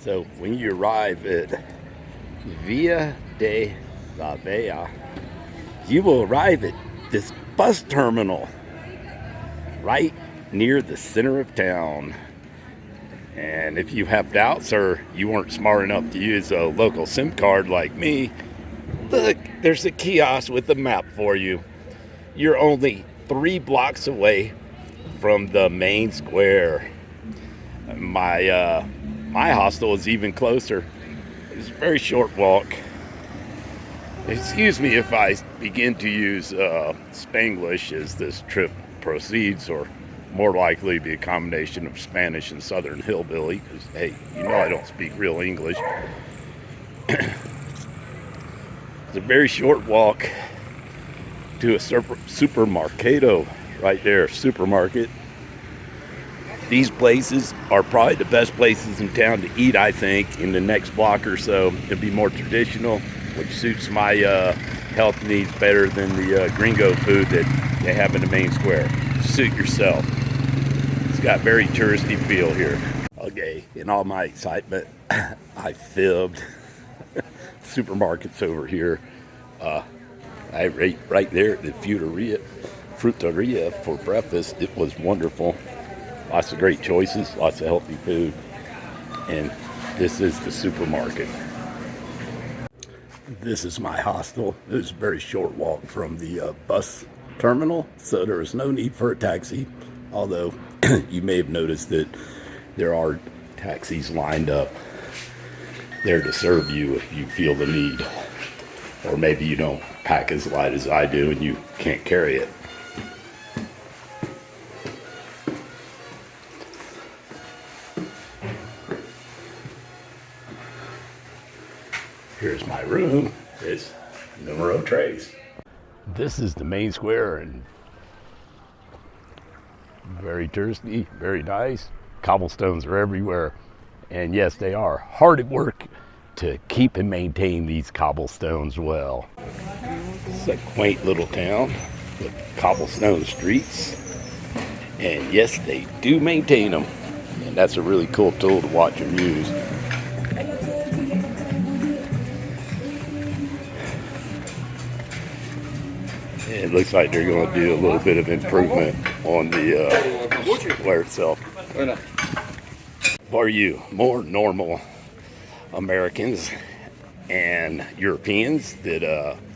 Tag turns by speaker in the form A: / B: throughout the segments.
A: So when you arrive at Via de la Vea, you will arrive at this bus terminal right near the center of town. And if you have doubts or you weren't smart enough to use a local SIM card like me, look, there's a kiosk with a map for you. You're only 3 blocks away from the main square. My hostel is even closer. It's a very short walk. Excuse me if I begin to use Spanglish as this trip proceeds, or more likely be a combination of Spanish and Southern hillbilly, because, hey, you know I don't speak real English. It's a very short walk to a supermercado right there, supermarket. These places are probably the best places in town to eat, I think. In the next block or so, it'll be more traditional, which suits my health needs better than the Gringo food that they have in the main square. Suit yourself. It's got very touristy feel here. Okay, in all my excitement, I fibbed. Supermarket's over here. I ate right there at the fruteria for breakfast. It was wonderful. Lots of great choices, lots of healthy food. And this is the supermarket. This is my hostel. It was a very short walk from the bus terminal, so there was no need for a taxi. Although you may have noticed that there are taxis lined up there to serve you if you feel the need. Or maybe you don't pack as light as I do and you can't carry it. Here's my room. It's numero tres. This is the main square, and very touristy, very nice. Cobblestones are everywhere. And yes, they are hard at work to keep and maintain these cobblestones well. It's a quaint little town with cobblestone streets. And yes, they do maintain them. And that's a really cool tool to watch them use. It looks like they're going to do a little bit of improvement on the square itself. For you more normal Americans and Europeans that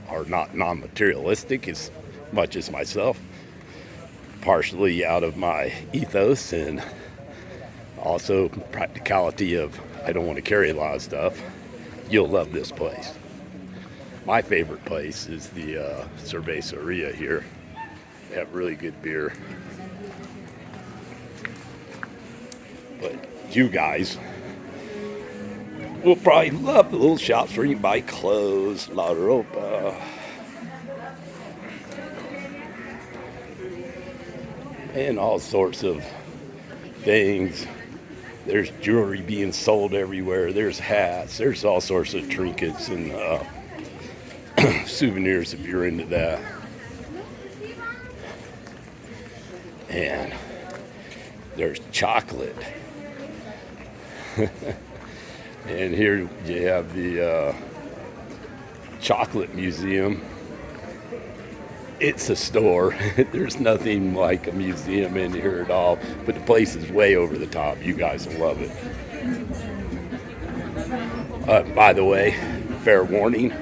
A: are not non-materialistic as much as myself, partially out of my ethos and also practicality of I don't want to carry a lot of stuff, you'll love this place. My favorite place is the cerveceria here. They have really good beer. But you guys will probably love the little shops where you can buy clothes, la ropa, and all sorts of things. There's jewelry being sold everywhere. There's hats. There's all sorts of trinkets and souvenirs if you're into that. And there's chocolate. And here you have the chocolate museum. It's a store. There's nothing like a museum in here at all, but the place is way over the top. You guys will love it. By the way, fair warning,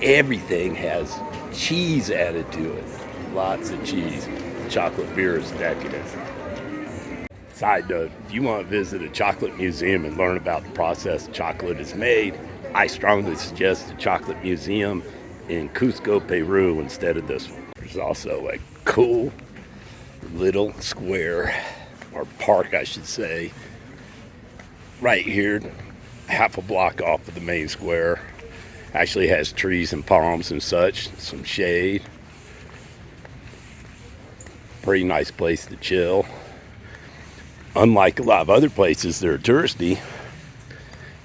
A: everything has cheese added to it. Lots of cheese. Chocolate beer is decadent. Side note, if you want to visit a chocolate museum and learn about the process chocolate is made, I strongly suggest the chocolate museum in Cusco, Peru instead of this one. There's also a cool little square, or park I should say, right here, half a block off of the main square. Actually has trees and palms and such, some shade. Pretty nice place to chill. Unlike a lot of other places that are touristy,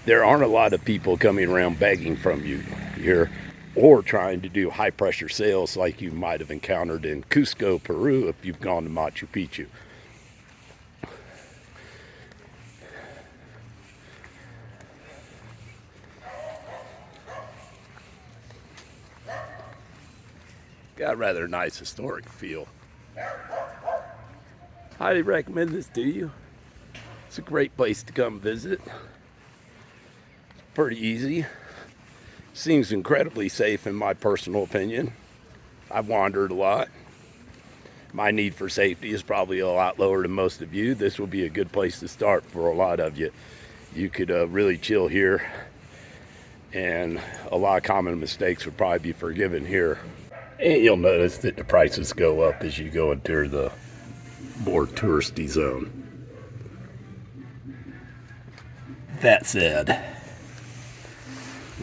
A: there aren't a lot of people coming around begging from you here or trying to do high pressure sales like you might have encountered in Cusco, Peru if you've gone to Machu Picchu. Got a rather nice historic feel. Highly recommend this to you. It's a great place to come visit. Pretty easy. Seems incredibly safe in my personal opinion. I've wandered a lot. My need for safety is probably a lot lower than most of you. This will be a good place to start for a lot of you. You could really chill here, and a lot of common mistakes would probably be forgiven here. And you'll notice that the prices go up as you go into the more touristy zone. That said,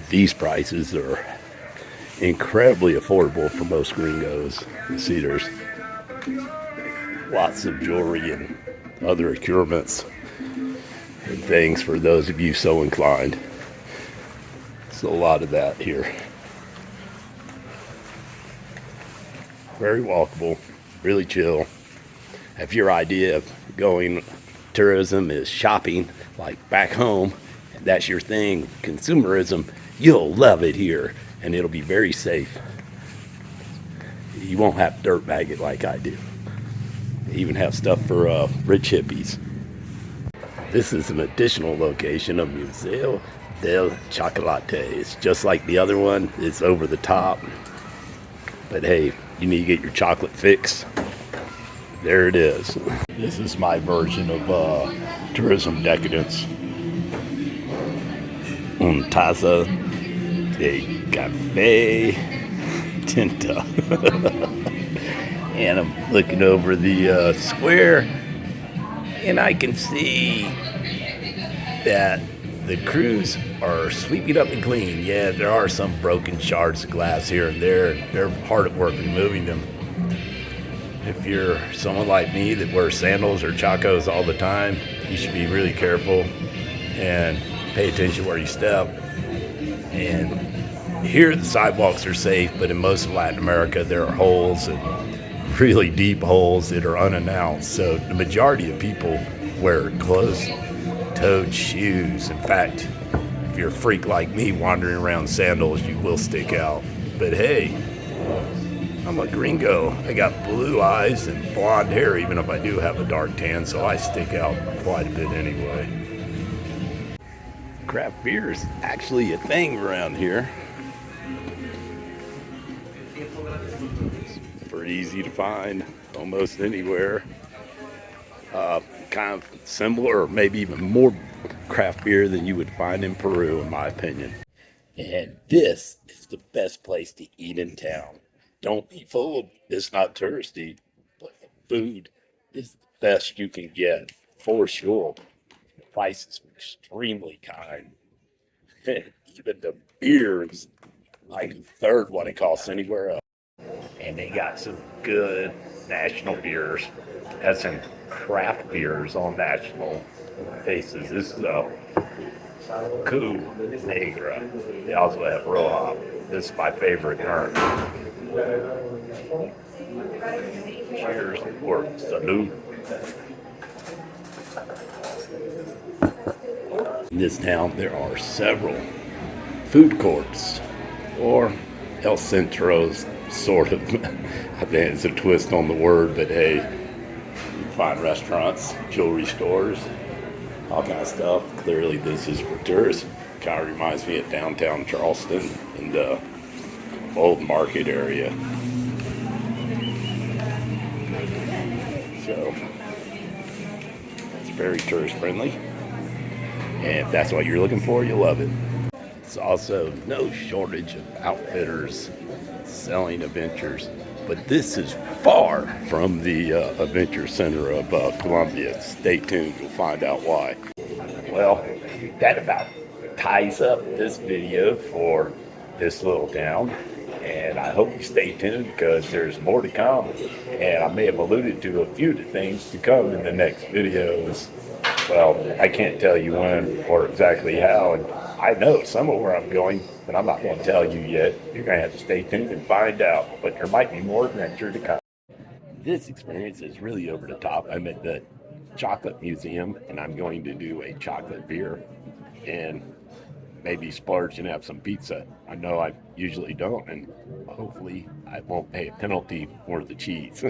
A: these prices are incredibly affordable for most gringos. You see, there's lots of jewelry and other accoutrements and things for those of you so inclined. So a lot of that here. Very walkable, really chill. If your idea of going tourism is shopping, like back home, and that's your thing, consumerism, you'll love it here, and it'll be very safe. You won't have to dirtbag it like I do. They even have stuff for rich hippies. This is an additional location of Museo del Chocolate. It's just like the other one. It's over the top. But hey, you need to get your chocolate fix. There it is. This is my version of tourism decadence. Un taza de café tinta. And I'm looking over the square, and I can see that the crews are sweeping up and clean. Yeah, there are some broken shards of glass here and there. They're hard at work removing them. If you're someone like me that wears sandals or chacos all the time, you should be really careful and pay attention where you step. And here the sidewalks are safe, but in most of Latin America there are holes, and really deep holes that are unannounced. So the majority of people wear closed-toed shoes. In fact, if you're a freak like me wandering around sandals, you will stick out. But hey, I'm a gringo. I got blue eyes and blonde hair, even if I do have a dark tan, so I stick out quite a bit anyway. Craft beer is actually a thing around here. It's pretty easy to find almost anywhere. Kind of similar, or maybe even more craft beer than you would find in Peru, in my opinion. And this is the best place to eat in town. Don't be fooled. It's not touristy, but the food is the best you can get, for sure. The price is extremely kind. Even the beer is like a third what it costs anywhere else. And they got some good national beers. That's some craft beers on national basis. This is Coup Negra. They also have Roja. This is my favorite currently. Cheers or salute. In this town, there are several food courts, or El Centros, sort of. I think it's a twist on the word, but hey, you can find restaurants, jewelry stores, all kind of stuff. Clearly, this is for tourists. Kind of reminds me of downtown Charleston and the old market area. So it's very tourist friendly, and if that's what you're looking for, you'll love it. It's also no shortage of outfitters selling adventures, but this is far from the adventure center of Colombia. Stay tuned, you'll find out why. Well, that about ties up this video for this little town, and I hope you stay tuned because there's more to come, and I may have alluded to a few of the things to come in the next videos. Well, I can't tell you when or exactly how, and I know some of where I'm going, but I'm not going to tell you yet. You're going to have to stay tuned and find out, but there might be more adventure to come. This experience is really over the top. I'm at the Chocolate Museum, and I'm going to do a chocolate beer, and maybe splurge and have some pizza. I know I usually don't, and hopefully I won't pay a penalty for the cheese.